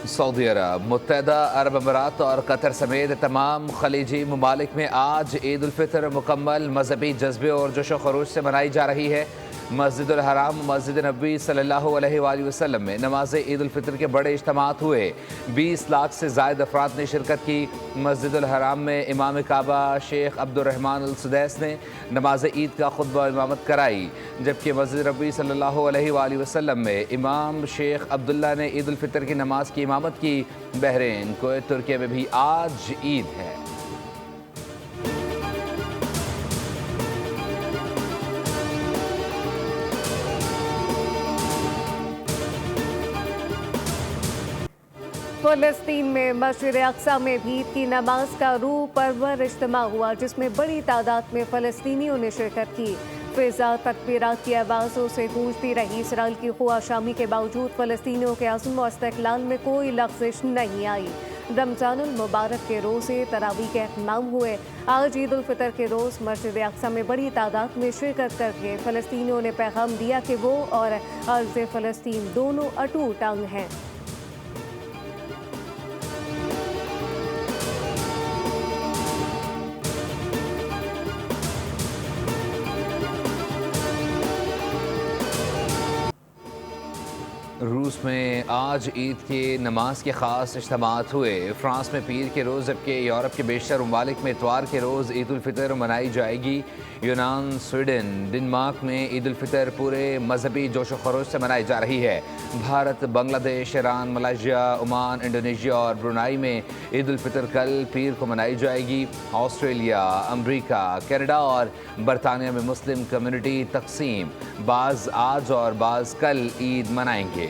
Saudi अरब, मुत्तहदा अरब अमारात और Qatar समेत तमाम खलीजी ममालिक में आज ईद उल फितर मुकम्मल मजहबी जज्बे और जोशो खरोश से मनाई जा रही है। मस्जिदुल हराम, मस्जिद नबी सल्लल्लाहु अलैहि वसल्लम में नमाज ईद उल फितर के बड़े इज्तिमात हुए। 20 लाख से ज़ायद अफराद ने शिरकत की। मस्जिदुल हराम में इमाम काबा शेख अब्दुर्रहमान अल सुदैस ने नमाज ईद का खुतबा इमामत कराई, जबकि मस्जिद नबी सल्लल्लाहु अलैहि वसल्लम में इमाम शेख अब्दुल्ला ने ईद उल फितर की नमाज की इमामत की। बहरीन, कुवैत, तुर्की में भी आज ईद है। फ़लस्तीन में मस्जिद अक्सा में भी ईद की नमाज का रूह परवर इज्तिमा हुआ, जिसमें बड़ी तादाद में फ़लस्तीनियों ने शिरकत की। फ़िज़ा तकबीरात की आवाज़ों से गूंजती रही। इसराइल की ख्वाशामी के बावजूद फ़लस्तीनियों के अज़्म व इस्तिक़लाल में कोई लग़ज़िश नहीं आई। रमज़ानुल मुबारक के रोज़े तरावी के इत्माम हुए। आज ईद उल फितर के रोज़ मस्जिद अक्सा में बड़ी तादाद में शिरकत करके फ़लस्तीनियों ने पैगाम दिया कि वो और अर्ज़ फ़लस्तीन दोनों अटूट अंग हैं। रूस में आज ईद के नमाज के ख़ास इज्तिमात हुए। फ्रांस में पीर के रोज़, जबकि यूरोप के बेशतर ममालिक में इतवार के रोज़ ईद उल फितर मनाई जाएगी। यूनान, स्वीडन, डेनमार्क में ईद उल फितर पूरे मजहबी जोश व खरोश से मनाई जा रही है। Bharat, Bangladesh, Iran, Malaysia, Oman, Indonesia और ब्रुनाई में ईद उल फितर कल पीर को मनाई जाएगी। ऑस्ट्रेलिया, अमरीका, कनाडा और बरतानिया में मुस्लिम कम्युनिटी तकसीम, बाज़ आज और बाज़ कल ईद मनाएंगे।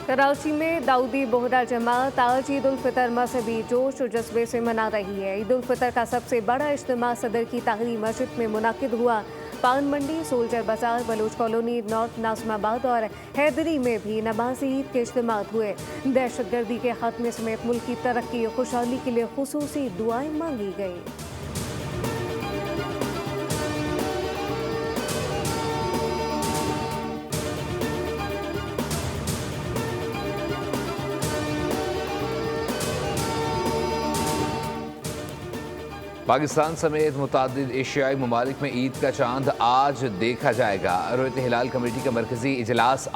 कराची में दाऊदी बोहरा जमात आज ईद उल फितर मजहबी जोश और जज्बे से मना रही है। ईद उल फितर का सबसे बड़ा इज्तिमा सदर की ताहरी मस्जिद में मुनाकिद हुआ। पान मंडी, सोल्जर बाजार, बलूच कॉलोनी, नॉर्थ नाज़िमाबाद और हैदरी में भी नमाज ईद के इज्तिमात हुए। दहशतगर्दी के खात्मे समेत मुल्क की तरक्की और खुशहाली के लिए खुसूसी दुआएं मांगी गई। पाकिस्तान समेत मुतादिद एशियाई ममालिक में ईद का चांद आज देखा जाएगा। रुयत हिलाल कमेटी का मरकजी इजलास